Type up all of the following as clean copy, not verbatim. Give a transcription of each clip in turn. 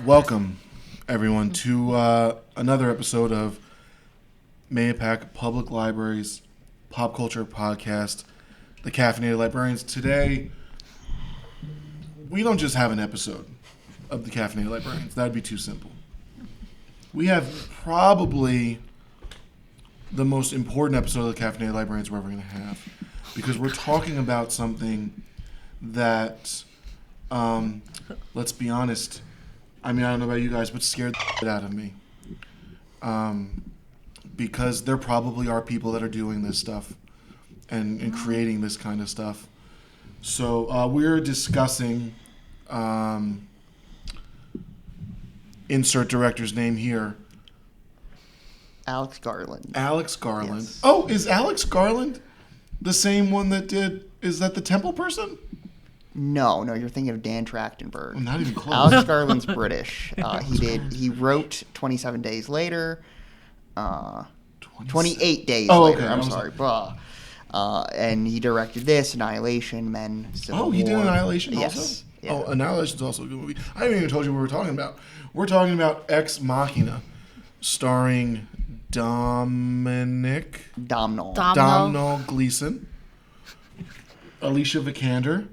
Welcome, everyone, to another episode of Mayapack Public Library's Pop Culture Podcast, the Caffeinated Librarians. Today, we don't just have an episode of the Caffeinated Librarians. That would be too simple. We have probably the most important episode of the Caffeinated Librarians we're ever going to have, because we're talking about something that, let's be honest, I mean, I don't know about you guys, but scared the shit out of me. Because there probably are people that are doing this stuff and creating this kind of stuff. So we're discussing, insert director's name here. Alex Garland. Alex Garland. Yes. Oh, is Alex Garland the same one that did, is that the Temple person? No, you're thinking of Dan Trachtenberg. I'm not even close. Alex Garland's British. He wrote 27 Days Later. 28 Days Later. Okay. I'm sorry. And he directed this, Annihilation, Men, Civil War. He did Annihilation also? Yes. Yeah. Oh, Annihilation's also a good movie. I haven't even told you what we're talking about. We're talking about Ex Machina, starring Domhnall Gleeson, Alicia Vikander,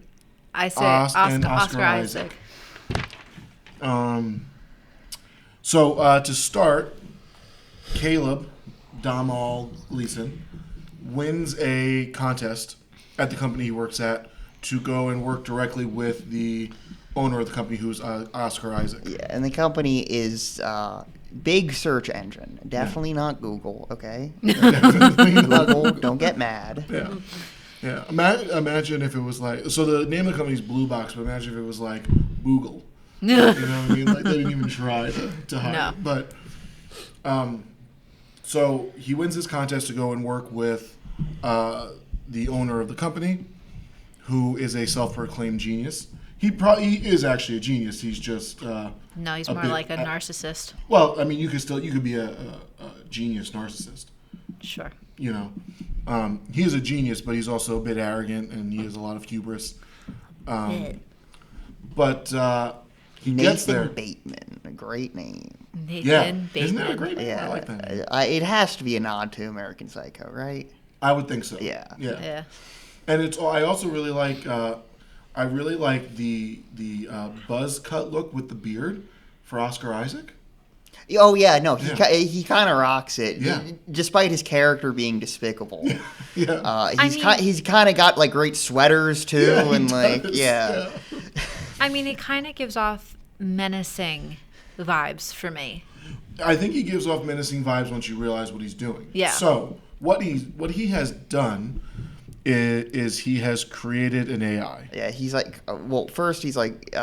I say and Oscar Isaac. So to start, Caleb Domhnall Gleeson wins a contest at the company he works at to go and work directly with the owner of the company, who's Oscar Isaac. Yeah, and the company is big search engine. Definitely not Google, okay? Definitely not Google, don't get mad. Yeah. Yeah. Imagine if it was like, so the name of the company is Blue Box, but imagine if it was like Google. You know what I mean? Like, they didn't even try to hide it. But, so he wins this contest to go and work with the owner of the company, who is a self-proclaimed genius. He is actually a genius. He's just no, he's more like a narcissist. Well, I mean, you could be a genius narcissist. Sure. You know, he is a genius, but he's also a bit arrogant, and he has a lot of hubris. But he gets there. Nathan Bateman, a great name. Nathan Bateman. Isn't that a great name? Yeah, I like that name. It has to be a nod to American Psycho, right? I would think so. Yeah. And I also really like. I really like the buzz cut look with the beard for Oscar Isaac. Oh yeah, no, he kind of rocks it. Yeah. Despite his character being despicable. Yeah. He's kind of got like great sweaters too, and like yeah. I mean, it kind of gives off menacing vibes for me. I think he gives off menacing vibes once you realize what he's doing. Yeah. So what he has done is he has created an AI. Yeah, he's like, first he's like,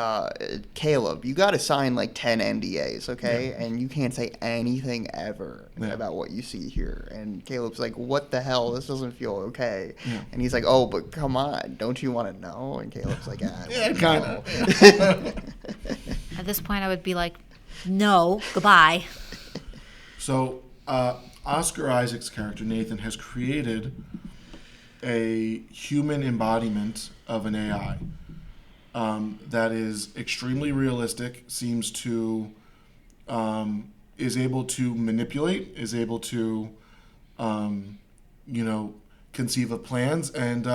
Caleb, you got to sign like 10 NDAs, okay? Yeah. And you can't say anything ever about what you see here. And Caleb's like, what the hell? This doesn't feel okay. Yeah. And he's like, oh, but come on, don't you want to know? And Caleb's like, yeah, kind of. At this point, I would be like, no, goodbye. So Oscar Isaac's character, Nathan, has created a human embodiment of an AI that is extremely realistic, seems to is able to manipulate, is able to conceive of plans, and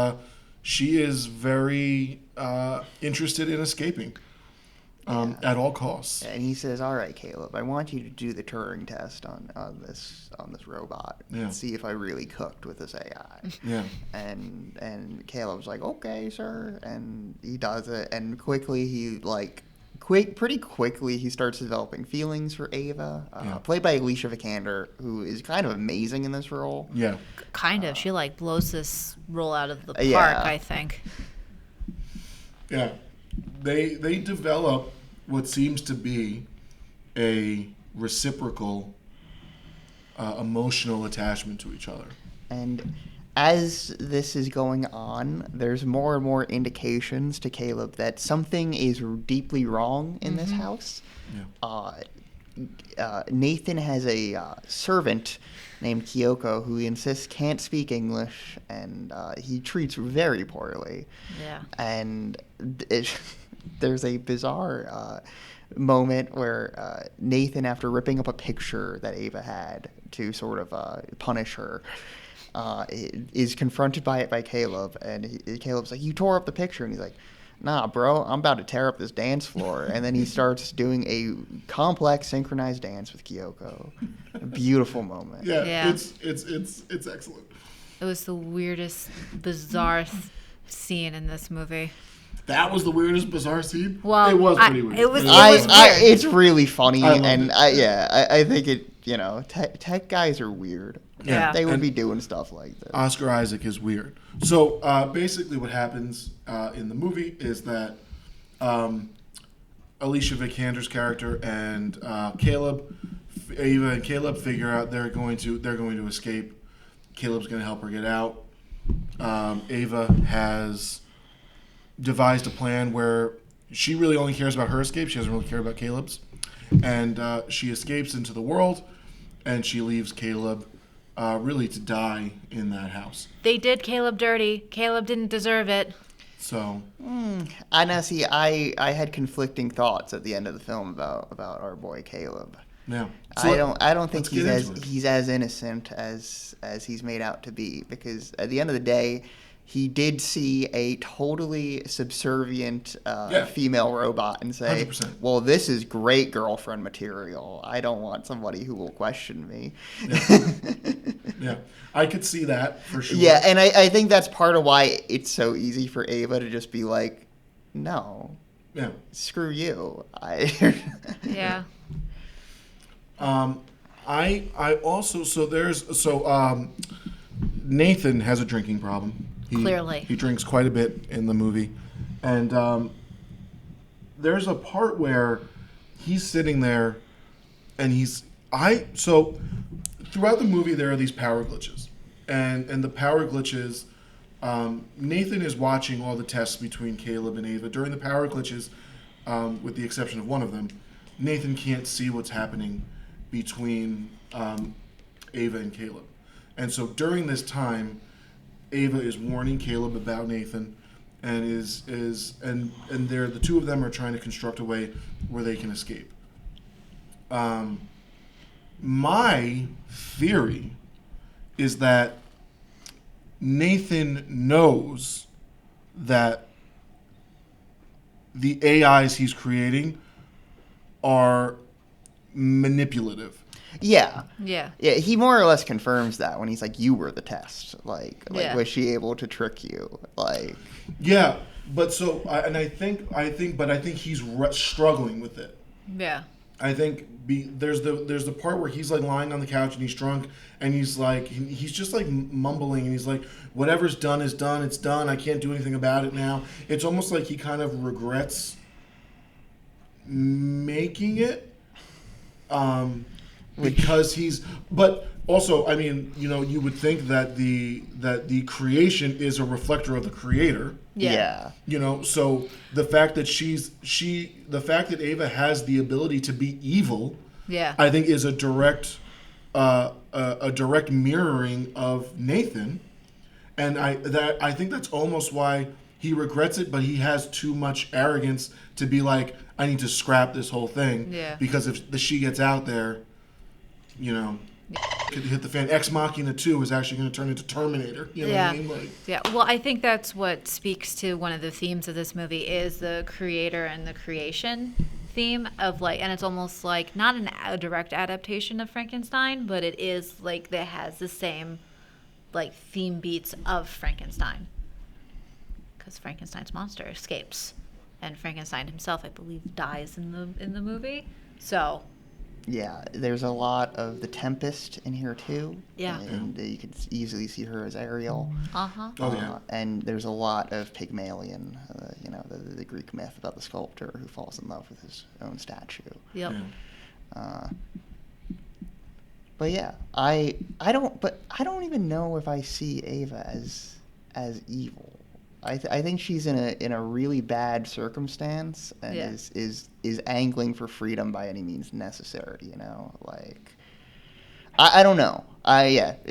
she is very interested in escaping at all costs. And he says, all right, Caleb, I want you to do the Turing test on this robot and see if I really cooked with this AI. Yeah. And Caleb's like, okay, sir. And he does it. And pretty quickly, he starts developing feelings for Ava, played by Alicia Vikander, who is kind of amazing in this role. Yeah. Kind of. She blows this role out of the park, I think. Yeah. They develop what seems to be a reciprocal emotional attachment to each other. And as this is going on, there's more and more indications to Caleb that something is deeply wrong in this house. Yeah. Nathan has a servant named Kyoko who he insists can't speak English, and he treats very poorly. Yeah. And there's a bizarre moment where Nathan, after ripping up a picture that Ava had to sort of punish her, is confronted by it by Caleb, and Caleb's like, "You tore up the picture," and he's like, "Nah, bro, I'm about to tear up this dance floor." And then he starts doing a complex synchronized dance with Kyoko. A beautiful moment. Yeah. It's excellent. It was the weirdest, bizarre scene in this movie. That was the weirdest, bizarre scene. Well, it was pretty weird. It was weird. weird. It's really funny, and it. I think it. You know, tech guys are weird. Yeah. They would be doing stuff like this. Oscar Isaac is weird. So basically, what happens in the movie is that Alicia Vikander's character and Ava and Caleb figure out they're going to escape. Caleb's going to help her get out. Ava has devised a plan where she really only cares about her escape. She doesn't really care about Caleb's. And she escapes into the world, and she leaves Caleb really to die in that house. They did Caleb dirty. Caleb didn't deserve it. So I know. See, I had conflicting thoughts at the end of the film about our boy Caleb. yeah, so I don't think let's get into it. he's as innocent as he's made out to be, because at the end of the day, he did see a totally subservient female robot and say, 100%. "Well, this is great girlfriend material. I don't want somebody who will question me." Yeah, I could see that for sure. Yeah, and I think that's part of why it's so easy for Ava to just be like, "No, Yeah. screw you." Yeah. I also Nathan has a drinking problem. Clearly. He drinks quite a bit in the movie. And there's a part where he's sitting there and throughout the movie there are these power glitches. And the power glitches, Nathan is watching all the tests between Caleb and Ava. During the power glitches, with the exception of one of them, Nathan can't see what's happening between Ava and Caleb. And so during this time, Ava is warning Caleb about Nathan, and the two of them are trying to construct a way where they can escape. My theory is that Nathan knows that the AIs he's creating are manipulative. Yeah. Yeah. Yeah, he more or less confirms that when he's like, "You were the test." Like Yeah. was she able to trick you? Like, Yeah, but I think he's struggling with it. Yeah. I think there's the part where he's like lying on the couch and he's drunk and he's like he's just like mumbling and he's like, "Whatever's done is done. It's done. I can't do anything about it now." It's almost like he kind of regrets making it. Because but also, I mean, you would think that the creation is a reflector of the creator. Yeah. So the fact that the fact that Ava has the ability to be evil, Yeah. I think is a direct mirroring of Nathan, and I think that's almost why he regrets it, but he has too much arrogance to be like, "I need to scrap this whole thing." Yeah. Because if the she gets out there, could hit the fan. Ex Machina 2 is actually going to turn into Terminator. You know what I mean? Like, Yeah. Well, I think that's what speaks to one of the themes of this movie is the creator and the creation theme of and it's almost like not a direct adaptation of Frankenstein, but it is like that has the same theme beats of Frankenstein, because Frankenstein's monster escapes, and Frankenstein himself, I believe, dies in the movie. So. yeah, there's a lot of the Tempest in here too. Yeah. And you can easily see her as Ariel. Uh-huh. Oh, yeah. And there's a lot of Pygmalion, the Greek myth about the sculptor who falls in love with his own statue. Yep. Yeah. But yeah, I don't even know if I see Ava as evil. I think she's in a really bad circumstance and Yeah. is angling for freedom by any means necessary. I don't know. I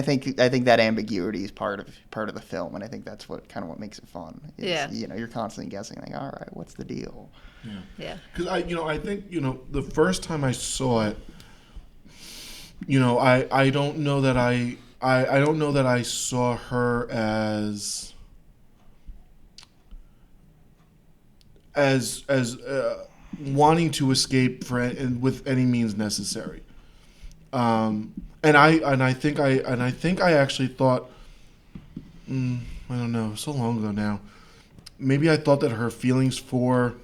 think that ambiguity is part of the film, and I think that's what makes it fun. Is, Yeah. you're constantly guessing, like, all right, what's the deal? Yeah. Because I think the first time I saw it, I don't know that I don't know that I saw her as wanting to escape with any means necessary. And I think I actually thought, I don't know, so long ago now. Maybe I thought that her feelings for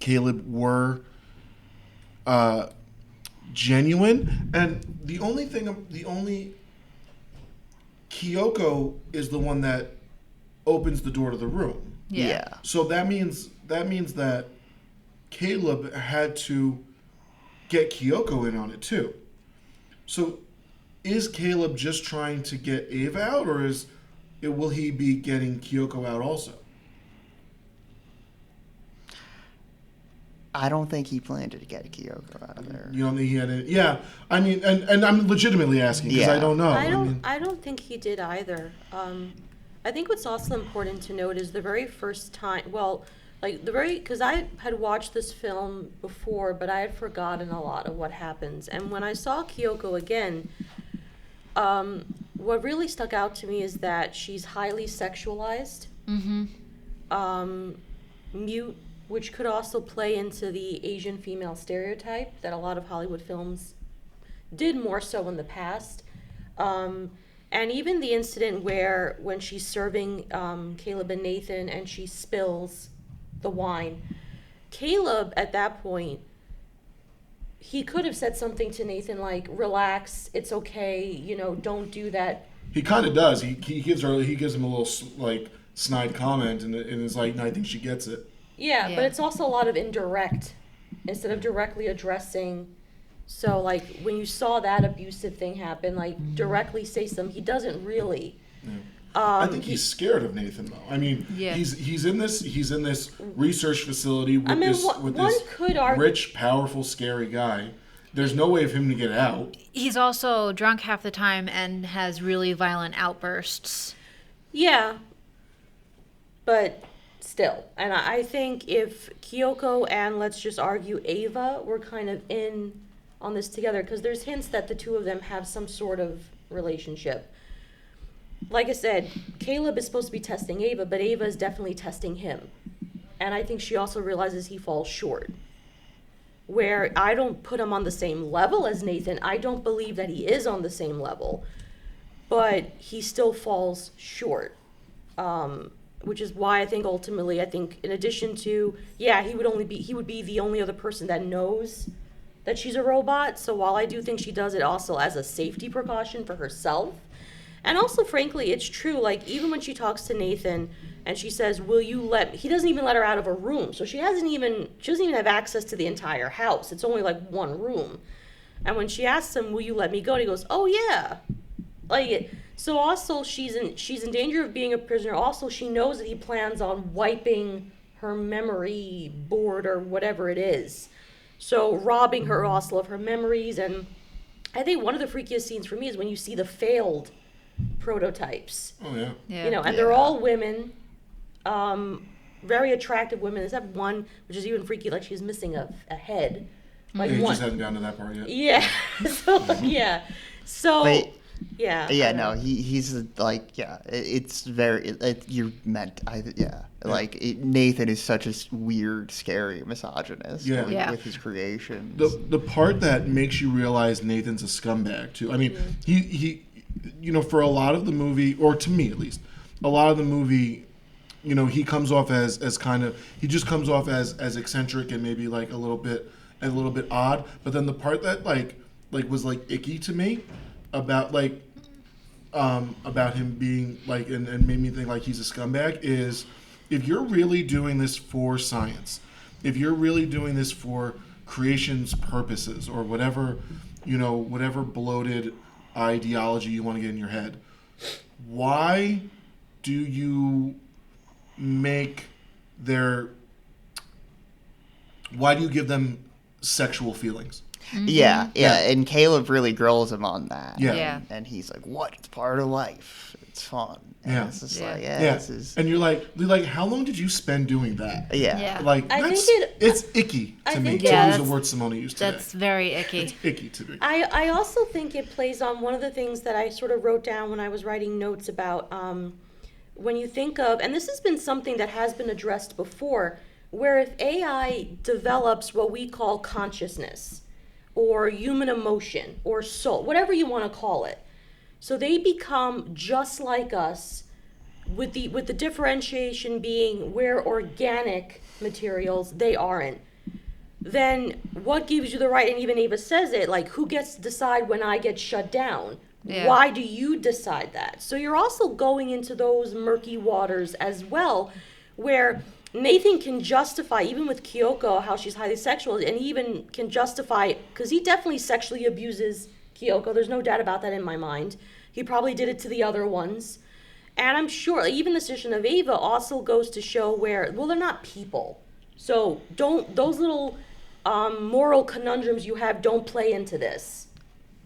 Caleb were genuine, and the only Kyoko is the one that opens the door to the room. Yeah. So that means that Caleb had to get Kyoko in on it too. So is Caleb just trying to get Ava out, or will he be getting Kyoko out also? I don't think he planned to get Kyoko out of there. You don't think he had it? Yeah. I mean, and I'm legitimately asking because I don't know. I don't think he did either. I think what's also important to note is the very first time, because I had watched this film before, but I had forgotten a lot of what happens. And when I saw Kyoko again, what really stuck out to me is that she's highly sexualized, mute, which could also play into the Asian female stereotype that a lot of Hollywood films did more so in the past. And even the incident when she's serving Caleb and Nathan and she spills the wine. Caleb, at that point, he could have said something to Nathan like, relax, it's okay, don't do that. He kind of does. He gives him a little like snide comment and is like, no, I think she gets it. Yeah, but it's also a lot of indirect instead of directly addressing. So, like, when you saw that abusive thing happen, like, directly say something. He doesn't really. Yeah. I think he's scared of Nathan, though. I mean, he's in this research facility with this rich, powerful, scary guy. There's no way of him to get out. He's also drunk half the time and has really violent outbursts. Yeah, but still. And I think if Kyoko and, let's just argue, Ava were kind of in on this together, because there's hints that the two of them have some sort of relationship. Like I said, Caleb is supposed to be testing Ava, but Ava is definitely testing him. And I think she also realizes he falls short. Where I don't put him on the same level as Nathan. I don't believe that he is on the same level. But he still falls short. Which is why I think ultimately, in addition to, he would be the only other person that knows that she's a robot. So while I do think she does it also as a safety precaution for herself, and also, frankly, it's true, like, even when she talks to Nathan and she says, he doesn't even let her out of a room. So she doesn't even have access to the entire house. It's only like one room. And when she asks him, will you let me go? And he goes, oh yeah. So also she's in danger of being a prisoner. Also, she knows that he plans on wiping her memory board or whatever it is. So robbing her also of her memories. And I think one of the freakiest scenes for me is when you see the failed prototypes. Oh yeah. And they're all women, very attractive women. Except one, which is even freaky, like she's missing a head. Like he one. just hasn't gotten to that part yet. Yeah. He's like, it's very, you're meant, Nathan is such a weird, scary misogynist with his creations. The part that makes you realize Nathan's a scumbag too. I mean, he for a lot of the movie, or to me at least, a lot of the movie, he comes off as he just comes off as eccentric and maybe like a little bit odd. But then the part that like was like icky to me about him being like and made me think like he's a scumbag is, if you're really doing this for science, if you're really doing this for creation's purposes or whatever bloated ideology you want to get in your head, why do you give them sexual feelings? Yeah, Yeah. and Caleb really grills him on that. Yeah. Yeah. And he's like, "What? It's part of life. It's fun." And Yeah. it's just Yeah. like, Yeah. this is. And you're like, how long did you spend doing that? Yeah. Yeah. Like, I that's, think it's icky I to me think to Yeah, use the that's- word Simone used today. That's very icky. It's icky to me. I also think it plays on one of the things that I sort of wrote down when I was writing notes about when you think of, and this has been something that has been addressed before, where if AI develops what we call consciousness or human emotion or soul, whatever you want to call it, so they become just like us, with the differentiation being we're organic materials, they aren't. Then what gives you the right, and even Ava says it, like, who gets to decide when I get shut down? Yeah. Why do you decide that? So you're also going into those murky waters as well, where Nathan can justify, even with Kyoko, how she's highly sexual, and he even can justify, because he definitely sexually abuses Kyoko, there's no doubt about that in my mind. He probably did it to the other ones. And I'm sure, even the decision of Ava also goes to show where, well, they're not people. So those little moral conundrums you have don't play into this.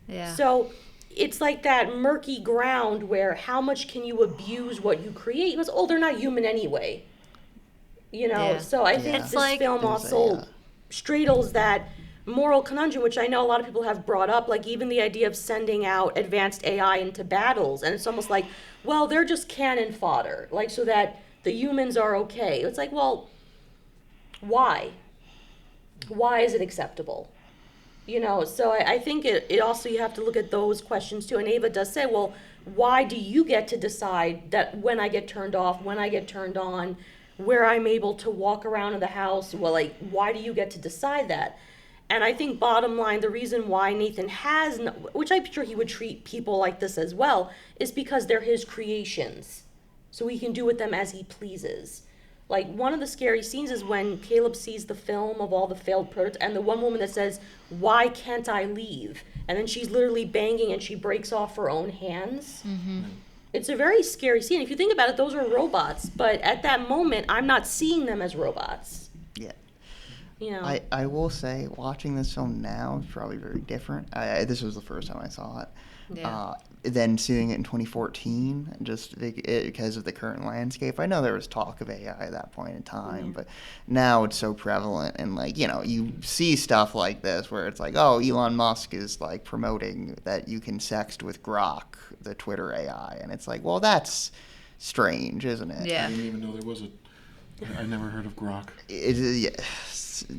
Yeah. So it's like that murky ground where how much can you abuse what you create? Because, oh, they're not human anyway. You know, Yeah. so I think It's this like- film also straddles that moral conundrum, which I know a lot of people have brought up, like even the idea of sending out advanced AI into battles. And it's almost like, well, they're just cannon fodder, like so that the humans are okay. It's like, well, why? Why is it acceptable? You know, so I think it also, you have to look at those questions too. And Ava does say, well, why do you get to decide that when I get turned off, when I get turned on, where I'm able to walk around in the house? Well, like, why do you get to decide that? And I think bottom line, the reason why Nathan has, which I'm sure he would treat people like this as well, is because they're his creations. So he can do with them as he pleases. Like, one of the scary scenes is when Caleb sees the film of all the failed prototypes, and the one woman that says, "Why can't I leave?" And then she's literally banging and she breaks off her own hands. Mm-hmm. It's a very scary scene. If you think about it, those are robots. But at that moment, I'm not seeing them as robots. Yeah. You know? I will say, watching this film now is probably very different. This was the first time I saw it. Yeah. Than seeing it in 2014, just because of the current landscape. I know there was talk of AI at that point in time, but now it's so prevalent, and like, you know, you see stuff like this where it's like, oh, Elon Musk is like promoting that you can sext with Grok, the Twitter AI, and it's like, well, that's strange, isn't it? I Yeah. didn't even know there was I never heard of Grok.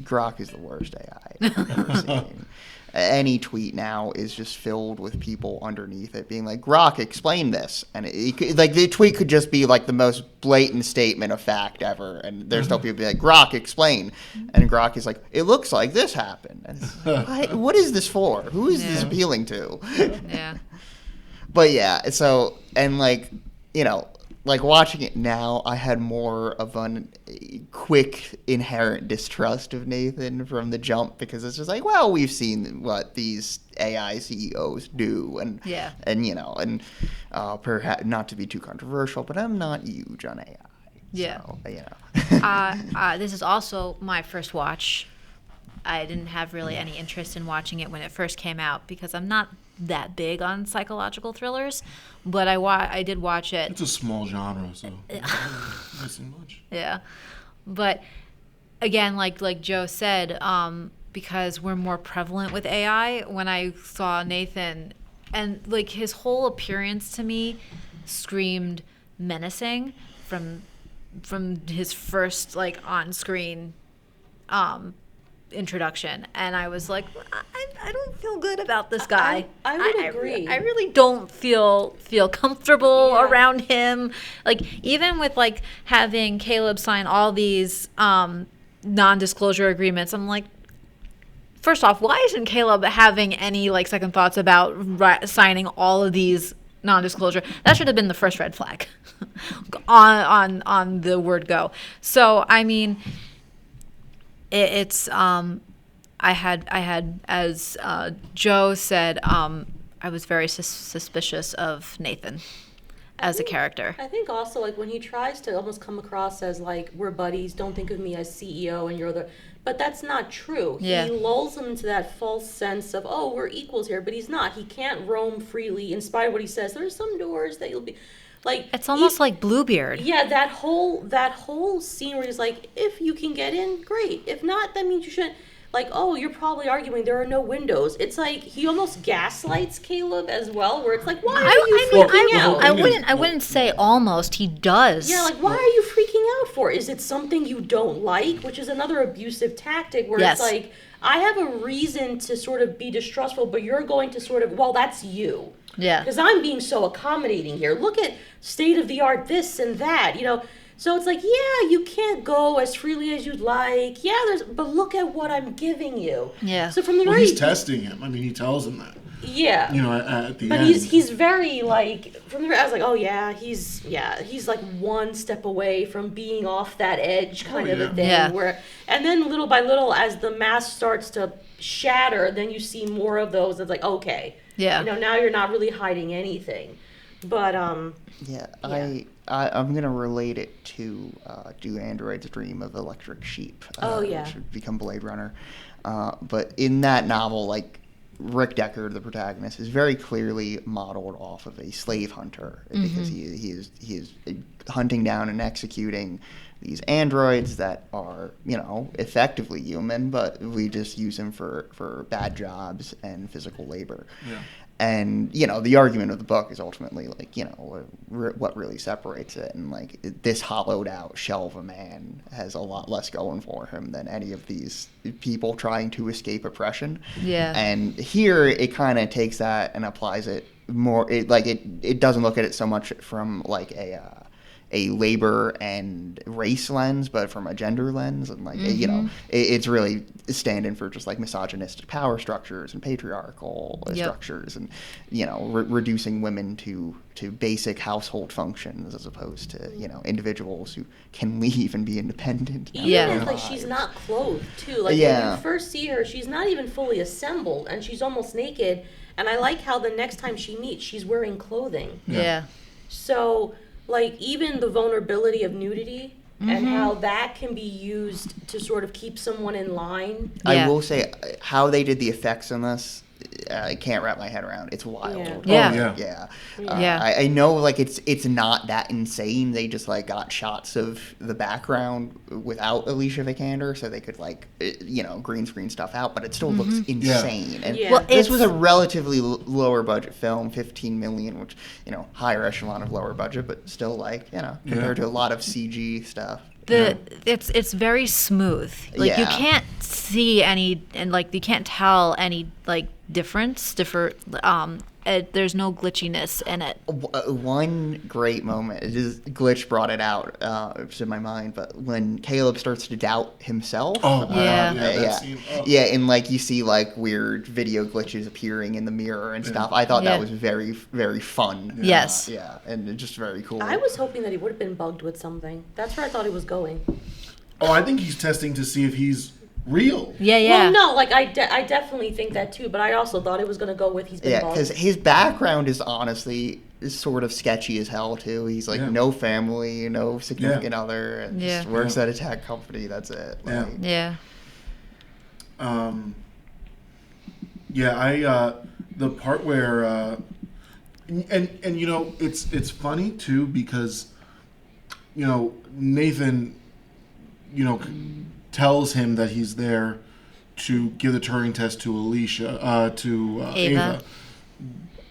Grok is the worst AI I've ever seen. Any tweet now is just filled with people underneath it being like, Grok, explain this. And like, the tweet could just be like the most blatant statement of fact ever. And there's still people be like, Grok, explain. And Grok is like, it looks like this happened. And it's like, what is this for? Who is this Yeah. appealing to? Yeah. But yeah, so, and like, you know, like watching it now, I had more of a quick inherent distrust of Nathan from the jump, because it's just like, well, we've seen what these AI CEOs do, and Yeah. and you know, and perhaps not to be too controversial, but I'm not huge on AI. Yeah. So, you know. This is also my first watch. I didn't have really any interest in watching it when it first came out because I'm not that big on psychological thrillers, but I did watch it. It's a small genre, so not so much. Yeah, but again, like Joe said, because we're more prevalent with AI. When I saw Nathan, and like his whole appearance to me screamed menacing from his first like on screen introduction, and I was like, I don't feel good about this guy. I would agree. I really don't feel comfortable Yeah. around him. Like, even with like having Caleb sign all these non-disclosure agreements, I'm like, first off, why isn't Caleb having any like second thoughts about signing all of these non-disclosure? That should have been the first red flag on the word go. So I mean, it's I had as Joe said, I was very suspicious of Nathan. as a character. I think also, like, when he tries to almost come across as, like, we're buddies, don't think of me as CEO and you're the... But that's not true. Yeah. He lulls him into that false sense of, oh, we're equals here, but he's not. He can't roam freely, in spite of what he says. There's some doors that you'll be... Like, It's almost like Bluebeard. Yeah, that whole scene where he's like, if you can get in, great. If not, that means you shouldn't. Like, oh, you're probably arguing there are no windows. It's like he almost gaslights Caleb as well, where it's like, why are you freaking out? I wouldn't say almost. He does. Yeah, like, why are you freaking out for? Is it something you don't like? Which is another abusive tactic where Yes. it's like, I have a reason to sort of be distrustful, but you're going to sort of, well, that's you. Yeah. Because I'm being so accommodating here. Look at state of the art this and that, you know. So it's like, yeah, you can't go as freely as you'd like. Yeah, but look at what I'm giving you. Yeah. So from the Well, very he's testing him. I mean, he tells him that. yeah. You know, at the But end. he's very like from the I was like, oh yeah, he's like one step away from being off that edge kind of a thing. Yeah. Where and then little by little, as the mask starts to shatter, then you see more of those. It's like, okay, Yeah. you know, now you're not really hiding anything. But Yeah, Yeah. I'm gonna relate it to Do Androids Dream of Electric Sheep? Oh, yeah. Which would become Blade Runner. But in that novel, like, Rick Deckard, the protagonist, is very clearly modeled off of a slave hunter because he is hunting down and executing these androids that are, you know, effectively human, but we just use them for bad jobs and physical labor. Yeah. And, you know, the argument of the book is ultimately, like, you know, what really separates it. And, like, this hollowed out shell of a man has a lot less going for him than any of these people trying to escape oppression. Yeah. And here it kind of takes that and applies it more. It doesn't look at it so much from, like, a labor and race lens, but from a gender lens, and like you know, it's really standing for just like misogynistic power structures and patriarchal structures, and you know, reducing women to basic household functions as opposed to, you know, individuals who can leave and be independent. even if like she's not clothed too, like when you first see her, she's not even fully assembled and she's almost naked. And I like how the next time she meets, she's wearing clothing. Yeah. So, like, even the vulnerability of nudity and how that can be used to sort of keep someone in line. I will say how they did the effects on this, I can't wrap my head around. It's wild. Yeah. I know, like, it's not that insane. They just, like, got shots of the background without Alicia Vikander, so they could, like, you know, green screen stuff out, but it still looks insane. And Well, this was a relatively lower budget film, $15 million, which, you know, higher echelon of lower budget, but still, like, you know, compared to a lot of CG stuff. It's very smooth. Like you can't see any, and like you can't tell any like difference. There's no glitchiness in it. One great moment, Glitch brought it out to my mind, but when Caleb starts to doubt himself. Oh, Yeah. that scene. Oh. Yeah, and like you see like weird video glitches appearing in the mirror and stuff. I thought that was very, very fun. Yes. Yeah, and just very cool. I was hoping that he would have been bugged with something. That's where I thought he was going. Oh, I think he's testing to see if he's real. Well, no, like I definitely think that too, but I also thought it was going to go with he's been bugged. because his background is honestly sort of sketchy as hell too. He's like no family, no significant other, and just works at a tech company. That's it. Like, The part where and you know, it's funny too because, you know, Nathan, you know, tells him that he's there to give the Turing test to Alicia, to Ava.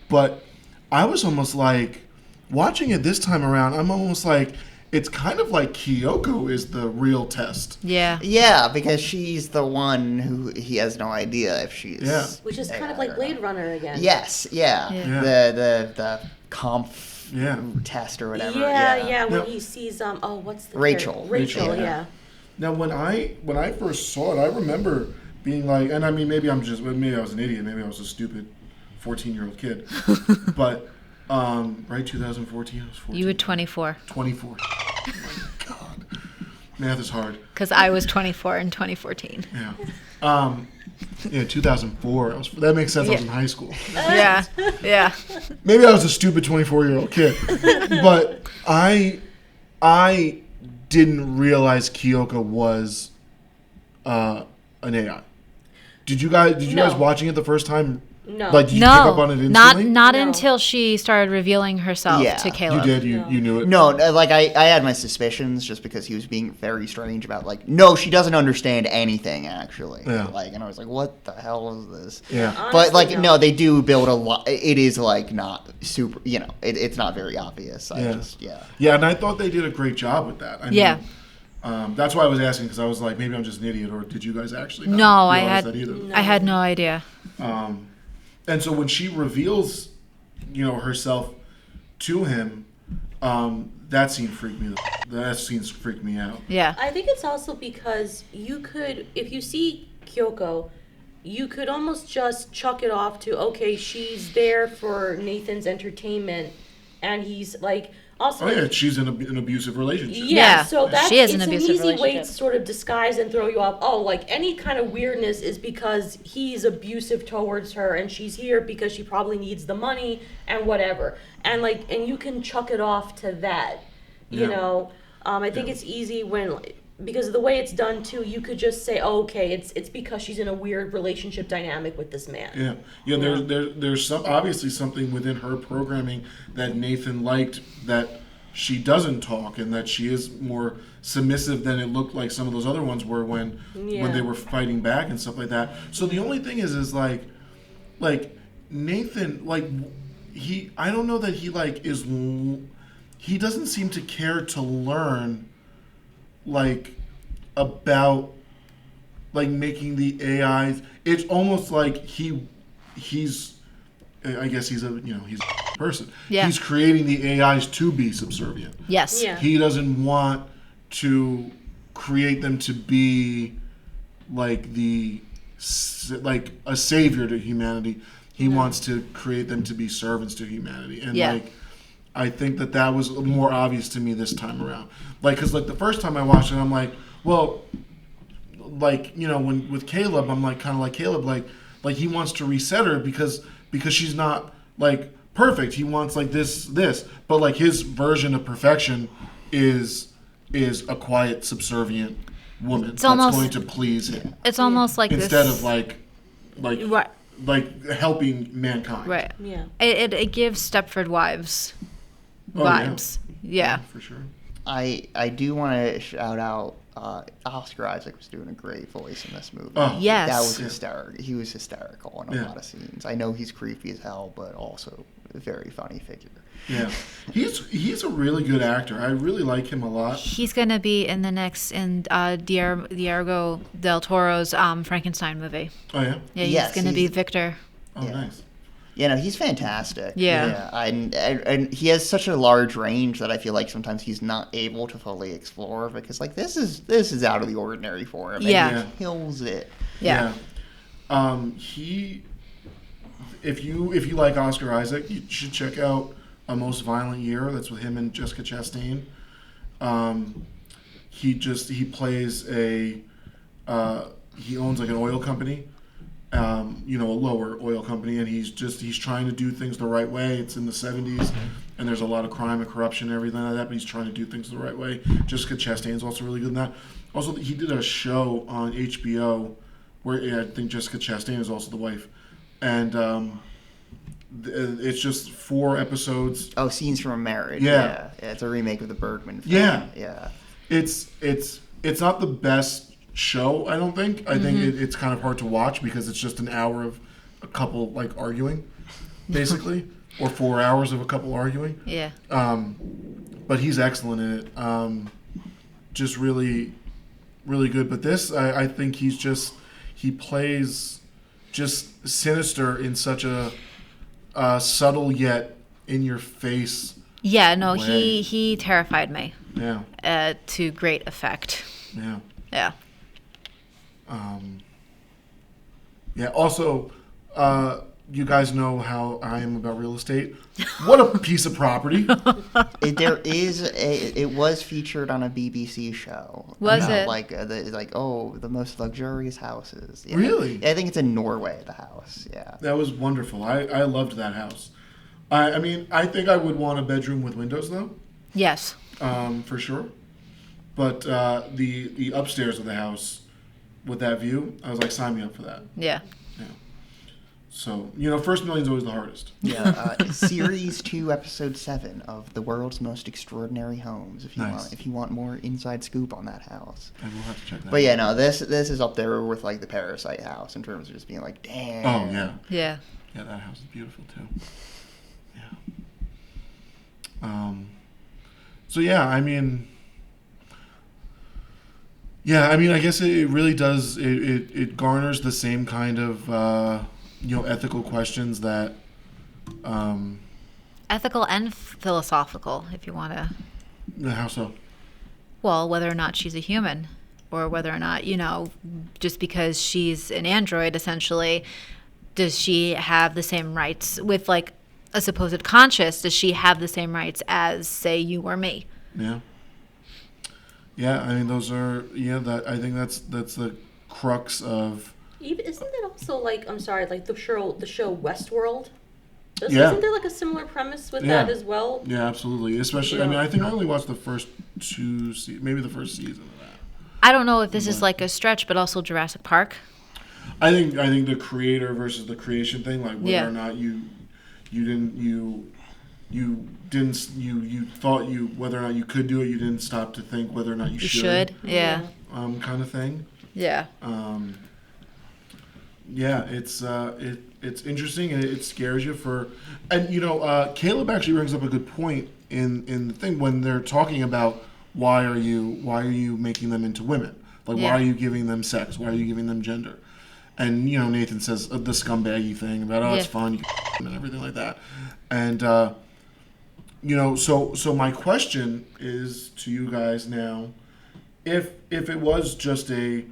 But I was almost like, watching it this time around, I'm almost like, it's kind of like Kyoko is the real test. Yeah, because she's the one who he has no idea if she's... Which is kind of like Blade Runner again. Yes, the conf test or whatever. When he sees, what's the Rachel. Rachel, yeah. Now, when I first saw it, I remember being like, and I mean, maybe I was an idiot, maybe I was a stupid 14-year-old kid, but, right, 2014, I was 14. You were 24. 24. Oh my God. Math is hard. Because I was 24 in 2014. Yeah. 2004. That makes sense. I was in high school. Yeah. Yeah. Maybe I was a stupid 24-year-old kid, but I didn't realize Kyoko was an AI. Did you guys No. watching it the first time? No. Like, did you pick up on it instantly? not No. until she started revealing herself Yeah. to You Caleb. You did. No. You knew it. No, like I had my suspicions just because he was being very strange about like, no, she doesn't understand anything actually. Yeah. Like, and I was like, what the hell is this? Yeah. But like, Honestly, no, they do build a lot. It is like not super, it's not very obvious. Yeah, and I thought they did a great job with that. I mean, Yeah. That's why I was asking, because I was like, maybe I'm just an idiot, or did you guys actually not No, I realize had that either? I had no idea. And so when she reveals, herself to him, that scene freaked me. That scene freaked me out. Yeah. I think it's also because you could, if you see Kyoko, you could almost just chuck it off to, okay, she's there for Nathan's entertainment, and he's like, also. Oh yeah, she's in an abusive relationship. Yeah, so that's she is it's an an abusive easy way to relationship. sort of disguise and throw you off. Oh, like any kind of weirdness is because he's abusive towards her, and she's here because she probably needs the money and whatever. And and you can chuck it off to that. You Yeah. know, I think it's easy when because of the way it's done too. You could just say, oh, okay, it's because she's in a weird relationship dynamic with this man. Yeah. There's some obviously something within her programming that Nathan liked, that she doesn't talk and that she is more submissive than it looked like some of those other ones were when they were fighting back and stuff like that. So the only thing is like Nathan, I don't know that he doesn't seem to care to learn about making the AIs. It's almost like he's I guess he's a person. Yeah. He's creating the AIs to be subservient. Yes. Yeah. He doesn't want to create them to be like a savior to humanity. He wants to create them to be servants to humanity. And Yeah. I think that was more obvious to me this time around. Because the first time I watched it, I'm like, well, when with Caleb, I'm kind of like Caleb, like he wants to reset her because she's not perfect. He wants this, but his version of perfection is a quiet, subservient woman that's going to please him. It's almost like instead this, of right. helping mankind. Right. Yeah. It gives Stepford Wives Oh, yeah. vibes. Yeah. For sure. I do want to shout out Oscar Isaac was doing a great voice in this movie. Oh. Yes. That was hysterical. He was hysterical in a Yeah. lot of scenes. I know he's creepy as hell, but also a very funny figure. Yeah, he's a really good actor. I really like him a lot. He's gonna be in the next Guillermo del Toro's Frankenstein movie. Oh yeah. Yeah, Yes, he's gonna be he's- Victor. Oh Yeah. nice. He's fantastic. Yeah. And he has such a large range that I feel like sometimes he's not able to fully explore because this is out of the ordinary for him. Yeah. And he kills it. Yeah. If you like Oscar Isaac, you should check out A Most Violent Year. That's with him and Jessica Chastain. He plays he owns an oil company, a lower oil company, and he's trying to do things the right way. It's in the 70s, and there's a lot of crime and corruption and everything like that, but he's trying to do things the right way. Jessica Chastain's also really good in that. Also, he did a show on HBO where I think Jessica Chastain is also the wife, and it's just 4 episodes. Oh, Scenes from a Marriage. Yeah. It's a remake of the Bergman film. Yeah. Yeah. It's not the best show, I don't think. I think it's kind of hard to watch because it's just an hour of a couple arguing, basically, or 4 hours of a couple arguing. Yeah. But he's excellent in it. Just really, really good. But this, I think he plays just sinister in such a subtle yet in your face. Yeah. No, way. he terrified me. Yeah. To great effect. Yeah. Yeah. Yeah. Also, you guys know how I am about real estate. What a piece of property. It was featured on a BBC show. Was about, it? The most luxurious houses. Yeah. Really? I think it's in Norway, the house. Yeah. That was wonderful. I loved that house. I mean, I think I would want a bedroom with windows, though, Yes. for sure. But the upstairs of the house with that view, I was like, sign me up for that. Yeah. Yeah. So, first million's always the hardest. Yeah. Series 2, Episode 7 of The World's Most Extraordinary Homes. Nice. If you want more inside scoop on that house. I will have to check that But out. yeah, no, this is up there with like the Parasite house in terms of just being like, damn. Oh, yeah. Yeah. Yeah, that house is beautiful, too. Yeah. So, yeah, I mean... Yeah, I mean, I guess it really does. It garners the same kind of ethical questions that. Ethical and philosophical, if you want to. How so? Well, whether or not she's a human, or whether or not just because she's an android, essentially, does she have the same rights with like a supposed conscious? Does she have the same rights as, say, you or me? Yeah. Yeah, I mean, those are That I think that's the crux of. Isn't that also like, I'm sorry, like the show Westworld? Yeah. Isn't there like a similar premise with Yeah. that as well? Yeah, absolutely. Especially, I mean, I think I only watched the first maybe the first season of that. I don't know if this is like a stretch, but also Jurassic Park. I think the creator versus the creation thing, like whether Yeah. or not you thought whether or not you could do it, you didn't stop to think whether or not you should. Yeah. Kind of thing. Yeah. Yeah, it's interesting and it scares you Caleb actually brings up a good point in the thing when they're talking about why are you making them into women? Like why are you giving them sex? Why are you giving them gender? And Nathan says the scumbaggy thing about it's fun you and everything like that. And so my question is to you guys now, if it was just a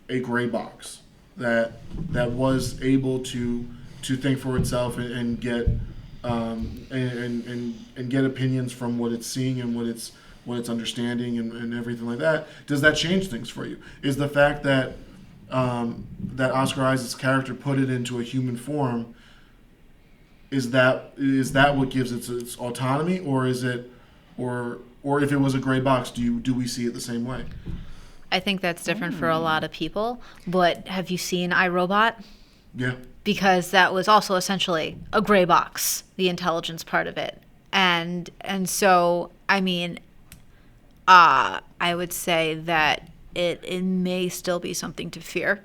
gray box that was able to think for itself and get and get opinions from what it's seeing and what it's understanding and everything like that, does that change things for you? Is the fact that that Oscar Isaac's character put it into a human form, is that what gives it its autonomy, or is it, or if it was a gray box, do we see it the same way? I think that's different for a lot of people. But have you seen iRobot? Yeah. Because that was also essentially a gray box, the intelligence part of it, and so I mean, I would say that it may still be something to fear.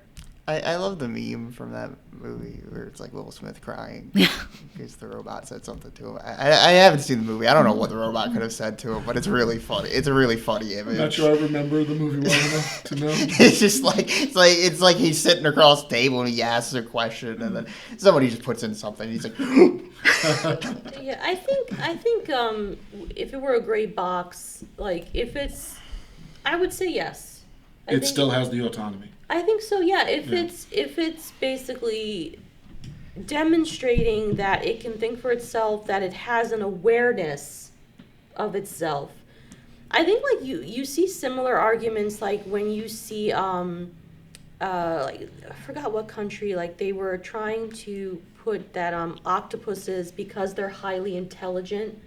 I love the meme from that movie where it's like Will Smith crying because the robot said something to him. I haven't seen the movie. I don't know what the robot could have said to him, but it's really funny. It's a really funny image. I'm not sure I remember the movie well enough to know. It's just it's like he's sitting across the table and he asks a question and then somebody just puts in something. And he's like, Yeah, I think if it were a gray box, like I would say yes. It still has the autonomy. I think so. Yeah, if it's basically demonstrating that it can think for itself, that it has an awareness of itself. I think like you see similar arguments like when you see like I forgot what country, like they were trying to put that octopuses, because they're highly intelligent,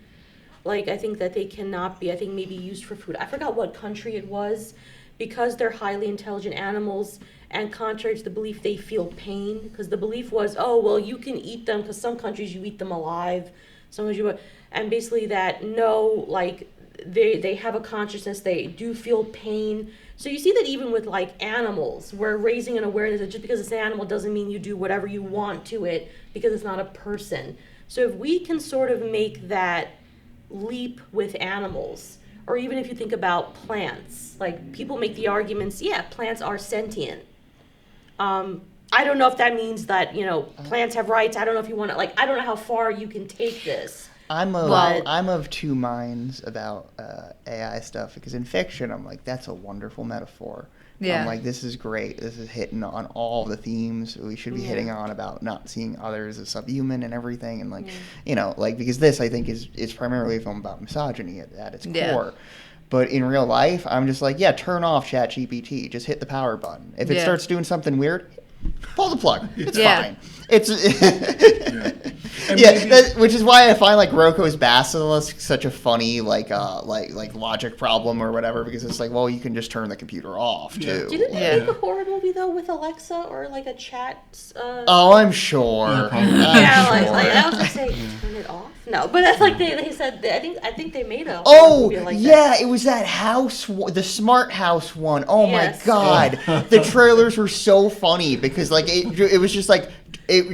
like I think that they cannot be, I think maybe used for food. I forgot what country it was. Because they're highly intelligent animals, and contrary to the belief, they feel pain. Because the belief was, oh, well, you can eat them, because some countries you eat them alive, some countries and basically that, no, like, they have a consciousness, they do feel pain. So you see that even with, like, animals, we're raising an awareness that just because it's an animal doesn't mean you do whatever you want to it, because it's not a person. So if we can sort of make that leap with animals, or even if you think about plants, like people make the arguments, yeah, plants are sentient. I don't know if that means that, plants have rights. I don't know if you want to, like, I don't know how far you can take this. I'm Well- of two minds about AI stuff, because in fiction I'm like, that's a wonderful metaphor. Yeah. I'm like, this is great. This is hitting on all the themes we should be hitting on about not seeing others as subhuman and everything, and like, you know, like, because this I think is primarily a film about misogyny at its core. But in real life, I'm just like, yeah, turn off ChatGPT. Just hit the power button. If it starts doing something weird, pull the plug. It's fine. It's which is why I find like Roko's basilisk such a funny like logic problem or whatever, because it's like, well, you can just turn the computer off too. Didn't they make a horror movie though with Alexa or like a chat? Oh, I'm sure. I was gonna say turn it off. No, but that's like they said. I think they made a Oh movie like yeah, that. it was that house, the smart house one. Oh Yes. my god, the trailers were so funny because like it was just like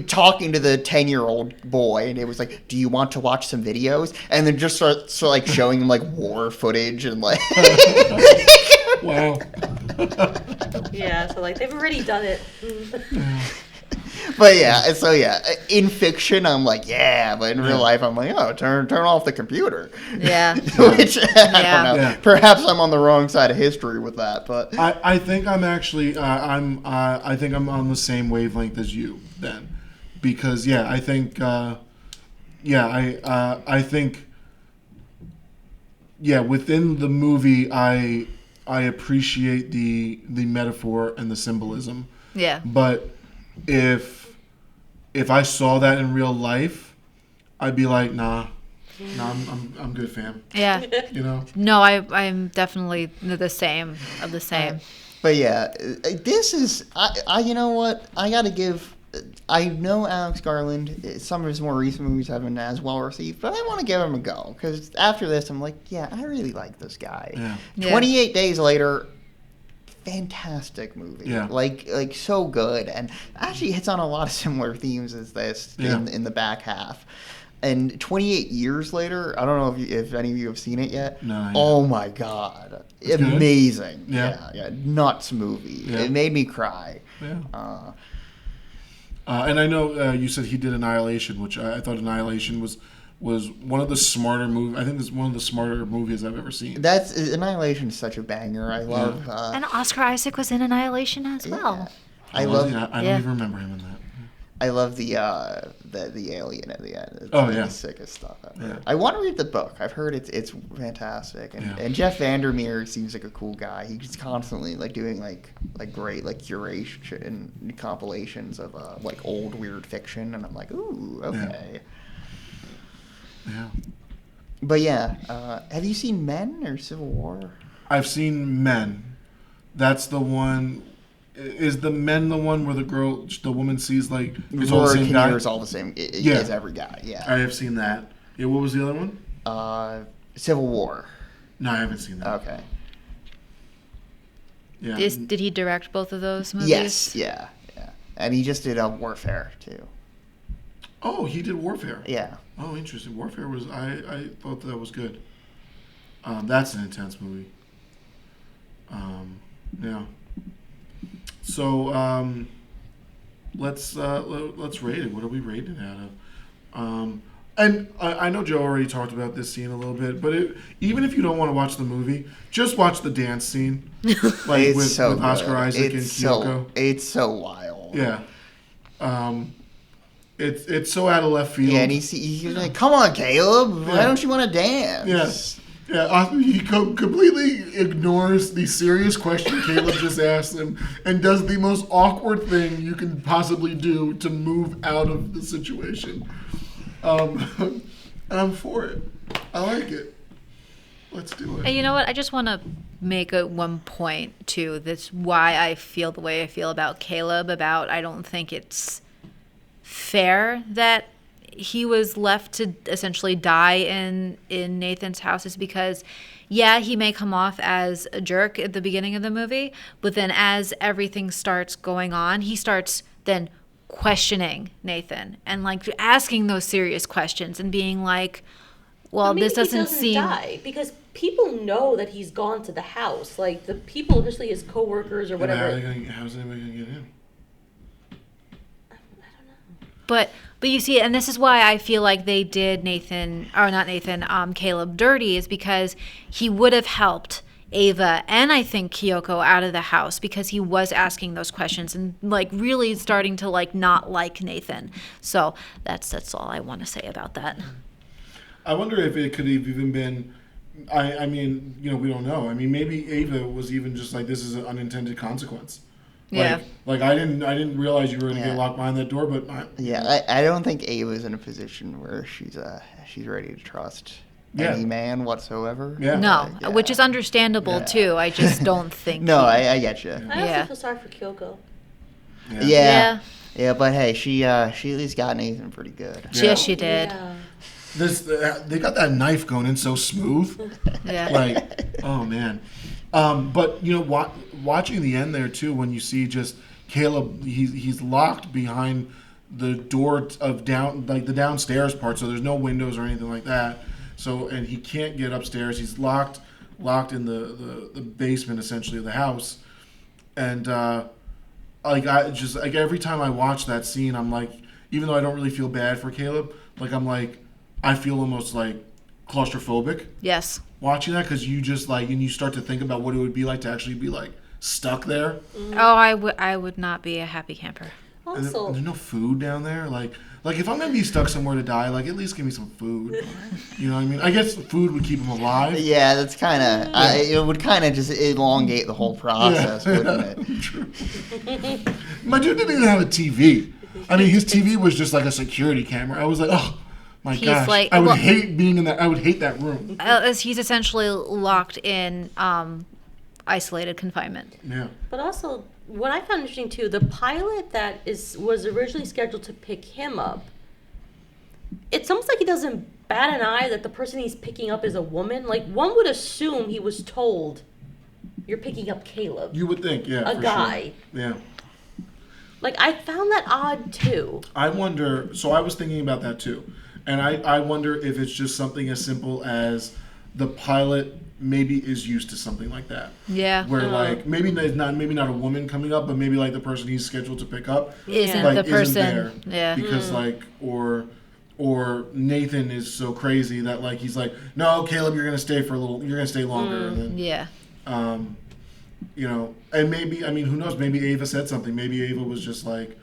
talking to the 10-year-old boy, and it was like, do you want to watch some videos? And then just start like showing him like war footage and like Wow. Yeah, so like they've already done it. But yeah, so yeah, in fiction I'm like, yeah, but in real life I'm like, oh, turn off the computer. Yeah. Which I don't know. Yeah. Perhaps I'm on the wrong side of history with that, but I think I'm actually I think I'm on the same wavelength as you then, because I think I think within the movie I appreciate the metaphor and the symbolism. Yeah. But if I saw that in real life, I'd be like, nah, I'm good, fam. Yeah. You know? No, I'm definitely the same. But yeah, this is I you know what, I gotta give. I know Alex Garland, some of his more recent movies haven't been as well received, but I want to give him a go, because after this I'm like, yeah, I really like this guy. Yeah. 28 Days Later, fantastic movie. Yeah. Like so good, and actually hits on a lot of similar themes as this in the back half. And 28 Years Later, I don't know if any of you have seen it yet. No. Oh my god, It's amazing. Good? Yeah, nuts movie. Yeah. It made me cry. Yeah. And I know you said he did Annihilation, which I thought Annihilation was one of the smarter movies. I think it's one of the smarter movies I've ever seen. Annihilation is such a banger. I love. And Oscar Isaac was in Annihilation as well. I don't even remember him in that. I love the alien at the end. It's the sickest stuff ever. Yeah. I want to read the book. I've heard it's fantastic, and Jeff Vandermeer seems like a cool guy. He's constantly like doing like great like curation and compilations of like old weird fiction, and I'm like, ooh, okay. Yeah. But yeah, have you seen Men or Civil War? I've seen Men. That's the one. Is the Men the one where the woman sees like it's all the same guy? Is all the same. As every guy. Yeah. I have seen that. Yeah. What was the other one? Civil War. No, I haven't seen that. Okay. Yeah. Did he direct both of those movies? Yes. Yeah. And he just did Warfare too. Oh, he did Warfare. Yeah. Oh, interesting. Warfare was I thought that was good. That's an intense movie. Yeah. So let's rate it. What are we rating it out of? And I know Joe already talked about this scene a little bit, but even if you don't want to watch the movie, just watch the dance scene, like with Oscar Isaac and Kyoko. It's so wild. Yeah. It's so out of left field. Yeah, and he's like, "Come on, Caleb, why don't you want to dance?" Yes. Yeah, he completely ignores the serious question Caleb just asked him and does the most awkward thing you can possibly do to move out of the situation. And I'm for it. I like it. Let's do it. And you know what? I just want to make one point, too. That's why I feel the way I feel about Caleb, I don't think it's fair that he was left to essentially die in Nathan's house, is because, yeah, he may come off as a jerk at the beginning of the movie, but then as everything starts going on, he starts then questioning Nathan and like asking those serious questions and being like, well, this doesn't seem... die because people know that he's gone to the house. Like, the people, especially his coworkers or whatever. How's anybody going to get in? But But you see, and this is why I feel like they did Caleb dirty, is because he would have helped Ava and I think Kyoko out of the house because he was asking those questions and like really starting to like not like Nathan. So that's all I want to say about that. I wonder if it could have even been. I mean, you know, we don't know. I mean, maybe Ava was even just like, this is an unintended consequence. Yeah. Like I didn't realize you were going to get locked behind that door, but I don't think Ava's in a position where she's ready to trust any man whatsoever. Yeah. No, which is understandable too. I just don't think. No, I get you. I also feel sorry for Kyoko. Yeah, but hey, she at least got Nathan pretty good. Yes, she did. Yeah. They got that knife going in so smooth. Yeah. Like, oh man. But you know, watching the end there too, when you see just Caleb, he's locked behind the door of the downstairs part, so there's no windows or anything like that. So, and he can't get upstairs. He's locked in the basement essentially of the house. And every time I watch that scene, I'm like, even though I don't really feel bad for Caleb, like I'm like, I feel almost like claustrophobic. Yes. Watching that, because you just like, and you start to think about what it would be like to actually be like stuck there. Oh, I would not be a happy camper. Also, And there's no food down there. Like if I'm gonna be stuck somewhere to die, like at least give me some food. You know what I mean? I guess food would keep him alive. Yeah, that's kind of it would kind of just elongate the whole process, wouldn't it? True. My dude didn't even have a TV. I mean, his TV was just like a security camera. I was like, oh. My gosh, like, I would hate being in that. I would hate that room. As he's essentially locked in isolated confinement. Yeah. but also, what I found interesting too, the pilot that was originally scheduled to pick him up, it's almost like he doesn't bat an eye that the person he's picking up is a woman. Like, one would assume he was told, you're picking up Caleb. You would think, yeah. A for guy. Sure. Yeah. Like, I found that odd too. I wonder. So I was thinking about that too, and I wonder if it's just something as simple as the pilot maybe is used to something like that. Yeah. Where like maybe not a woman coming up, but maybe like the person he's scheduled to pick up Isn't like, the person. isn't there. Yeah. Because like or Nathan is so crazy that like he's like, no, Caleb, you're gonna stay longer, and then Yeah. you know, and maybe, I mean, who knows? Maybe Ava said something. Maybe Ava was just like,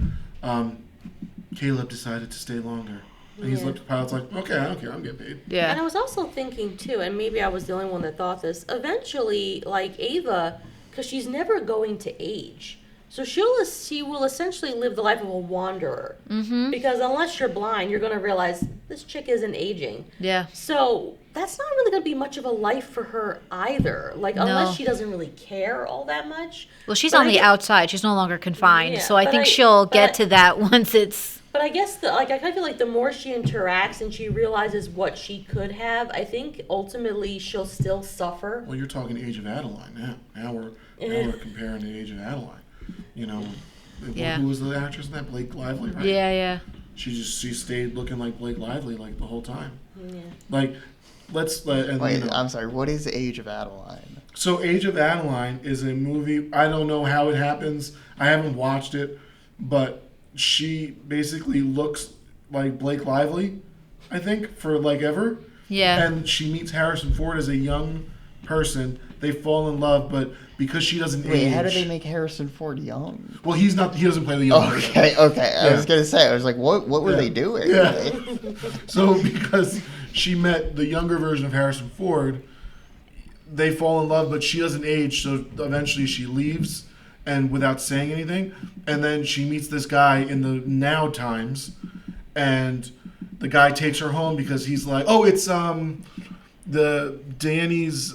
Caleb decided to stay longer. And he's looked at the pilot's like, okay, I don't care, I'm getting paid. Yeah. And I was also thinking too, and maybe I was the only one that thought this, eventually, like Ava, because she's never going to age. So she will essentially live the life of a wanderer. Mm-hmm. Because unless you're blind, you're going to realize this chick isn't aging. Yeah. So that's not really going to be much of a life for her either. Like, unless she doesn't really care all that much. Well, she's But on the outside. She's no longer confined. Yeah, So I but think she'll but get to that once it's... But I guess I kind of feel like the more she interacts and she realizes what she could have, I think ultimately she'll still suffer. Well, you're talking Age of Adeline now. Now we're comparing the Age of Adeline. You know, Yeah. who was the actress in that? Blake Lively, right? Yeah, yeah. She stayed looking like Blake Lively like the whole time. Yeah. Like, and, Wait, you know, I'm sorry. What is Age of Adeline? So Age of Adeline is a movie. I don't know how it happens. I haven't watched it, but she basically looks like Blake Lively, I think, for like ever. Yeah. And she meets Harrison Ford as a young person. They fall in love, but because she doesn't Wait, age. how do they make Harrison Ford young? Well, he doesn't play the young version. Okay. I was gonna say, I was like, what were they doing? Yeah. So because she met the younger version of Harrison Ford, they fall in love, but she doesn't age, so eventually she leaves and without saying anything, and then she meets this guy in the now times, and the guy takes her home because he's like, oh, it's Danny's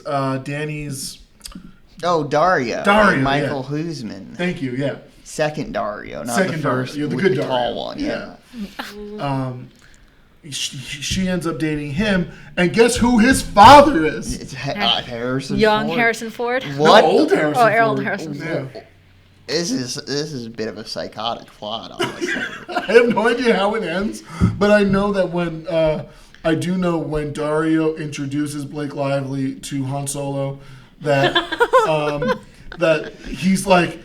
Oh, Dario. Dario, Michael Huseman. Thank you, yeah. Second Dario, not Second the first. Dario, the with good the Dario. tall one. Yeah. She ends up dating him, and guess who his father is? It's Harrison. Young Ford. Harrison Ford. What? No, old Harrison Ford. old Harrison Yeah. This is a bit of a psychotic plot, honestly. I have no idea how it ends, but I know that when when Dario introduces Blake Lively to Han Solo, that that he's like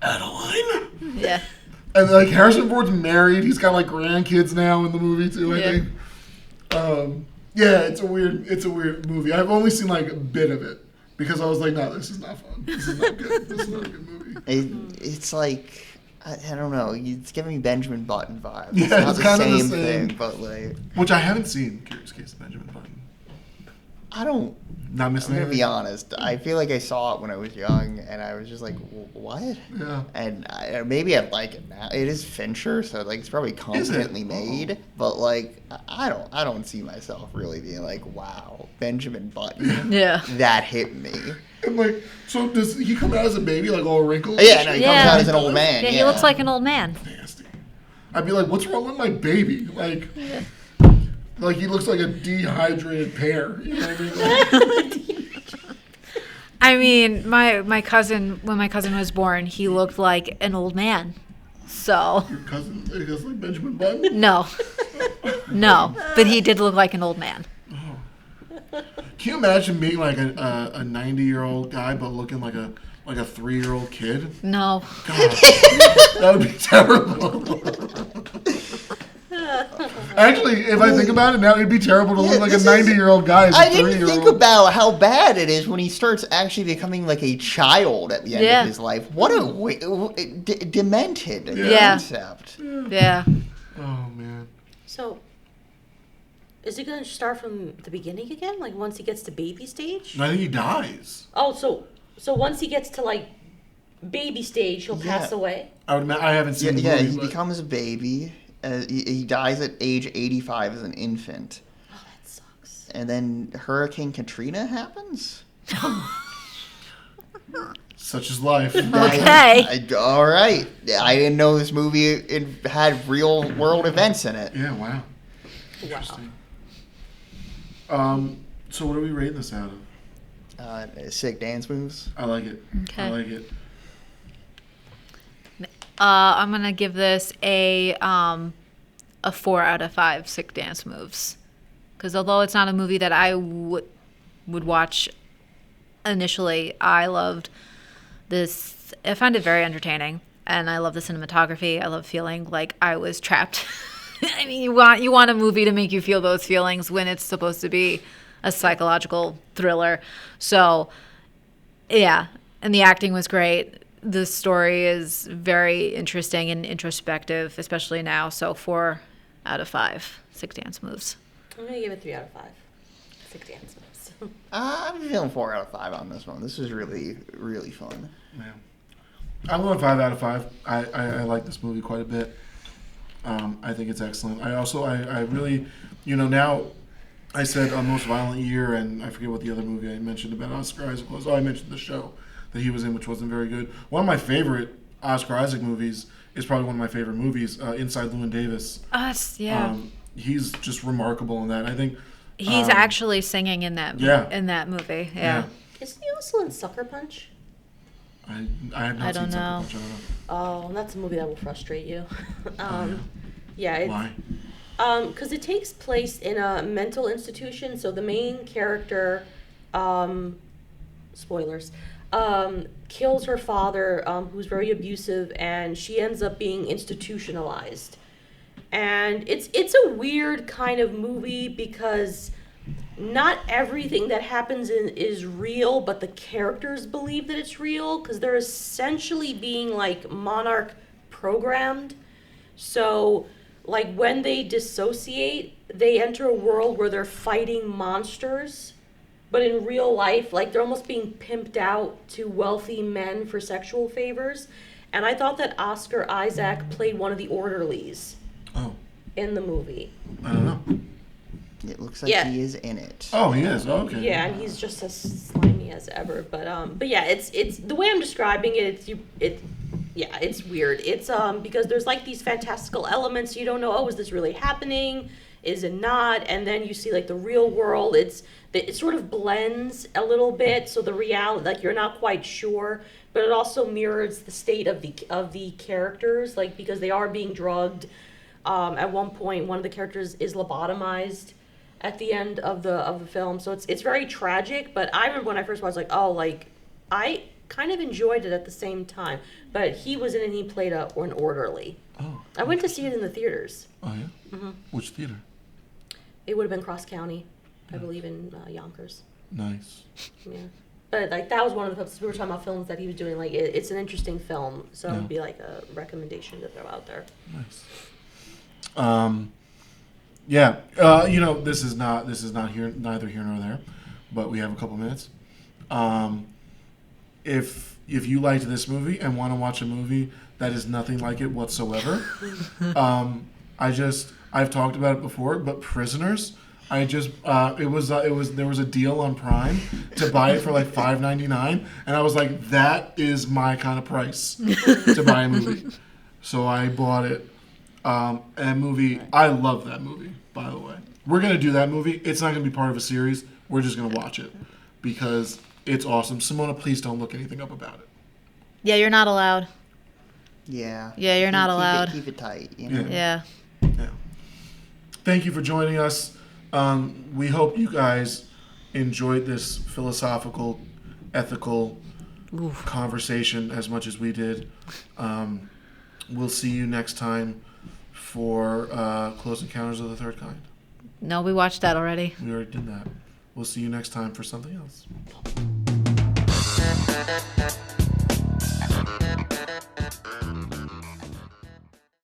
Adeline. Yeah. And like Harrison Ford's married. He's got like grandkids now in the movie too. I think. Yeah, it's a weird movie. I've only seen like a bit of it because I was like, no, this is not fun. This is not good. This is not a good movie. It's like I don't know. It's giving me Benjamin Button vibes. Yeah, It's not it's the kind of the same same. thing, but like Which I haven't seen. Curious Case of Benjamin Button. I don't. Not I'm missing gonna be anything? honest. I feel like I saw it when I was young, and I was just like, "What?" Yeah. And maybe I like it now. It is Fincher, so like it's probably competently made. But like, I don't see myself really being like, "Wow, Benjamin Button." Yeah. That hit me. And like, so does he come out as a baby, like all wrinkled? Yeah, no, he comes Yeah. out as an old man. Yeah, he looks like an old man. Nasty. I'd be like, what's wrong with my baby? Like, like he looks like a dehydrated pear. You know what I mean? Like, I mean, my cousin, when my cousin was born, he looked like an old man. So, your cousin, I guess, like Benjamin Button. no. No, but he did look like an old man. Can you imagine being like a 90-year-old guy but looking like a 3-year-old kid? No. God, that would be terrible. Actually, if I think about it now, it'd be terrible to look like a 90-year-old guy as a I didn't 3-year-old. think about how bad it is when he starts actually becoming like a child at the end Yeah. of his life. What a demented Yeah. concept. Yeah. Oh man. So, is it going to start from the beginning again? Like once he gets to baby stage? I think he dies. Oh, so once he gets to like baby stage, he'll pass Yeah. away. I haven't seen the Yeah, movie. he but becomes a baby. He dies at age 85 as an infant. Oh, that sucks. And then Hurricane Katrina happens? such is life. Okay. All right. I didn't know this movie had real world events in it. Yeah. Wow. Interesting. So what are we rating this out of? Sick dance moves. I like it. Okay. I like it. I'm gonna give this a 4 out of 5 sick dance moves, because although it's not a movie that I would watch initially, I loved this. I find it very entertaining, and I love the cinematography. I love feeling like I was trapped. I mean, you want a movie to make you feel those feelings when it's supposed to be a psychological thriller. So, yeah, and the acting was great. The story is very interesting and introspective, especially now. So 4 out of 5 sick dance moves. I'm going to give it 3 out of 5. Sick dance moves. I'm feeling 4 out of 5 on this one. This was really, really fun. Yeah. I'm going 5 out of 5. I like this movie quite a bit. I think it's excellent. I really, now I said Most Violent Year, and I forget what the other movie I mentioned about Oscar Isaac was. Oh, I mentioned The Show that he was in, which wasn't very good. One of my favorite Oscar Isaac movies is probably one of my favorite movies, Inside Llewyn Davis. Yeah. He's just remarkable in that. I think He's actually singing in that in that movie. Yeah. Isn't he also in Sucker Punch? I have not I don't seen know. Sucker Punch. I don't know. Oh, that's a movie that will frustrate you. Yeah. It's, Why? because it takes place in a mental institution. So the main character, spoilers, kills her father, who's very abusive, and she ends up being institutionalized. And it's a weird kind of movie because not everything that happens is real, but the characters believe that it's real because they're essentially being like monarch programmed. So like when they dissociate, they enter a world where they're fighting monsters, but in real life, like they're almost being pimped out to wealthy men for sexual favors. And I thought that Oscar Isaac played one of the orderlies in the movie. I don't know. It looks like he is in it. Oh, he is. Okay. Yeah, and he's just as slimy as ever. But yeah, it's the way I'm describing it. It's weird. It's because there's like these fantastical elements. You don't know. Oh, is this really happening? Is it not? And then you see like the real world. It sort of blends a little bit. So the reality, like you're not quite sure, but it also mirrors the state of the characters, like because they are being drugged. At one point, one of the characters is lobotomized at the end of the film, so it's very tragic. But I remember when I first watched, like, oh, like I kind of enjoyed it at the same time. But he was in it and he played an orderly. Oh. I went to see it in the theaters. Oh yeah. Hmm. Which theater? It would have been Cross County, I believe, in Yonkers. Nice. Yeah. But like that was one of the we were talking about films that he was doing. Like it's an interesting film, so Yeah. it'd be like a recommendation to throw out there. Nice. Yeah. This is not neither here nor there, but we have a couple minutes. If you liked this movie and want to watch a movie that is nothing like it whatsoever, I've talked about it before, but Prisoners. There was a deal on Prime to buy it for like $5.99, and I was like, that is my kind of price to buy a movie. So I bought it. That movie, I love that movie, by the way. We're going to do that movie. It's not going to be part of a series. We're just going to watch it because it's awesome. Simona, please don't look anything up about it. Yeah, you're not allowed. Yeah. Yeah, you're not allowed. Keep it tight. You know? Yeah. Yeah. Thank you for joining us. We hope you guys enjoyed this philosophical, ethical conversation as much as we did. We'll see you next time for Close Encounters of the Third Kind. No, we watched that already. We already did that. We'll see you next time for something else.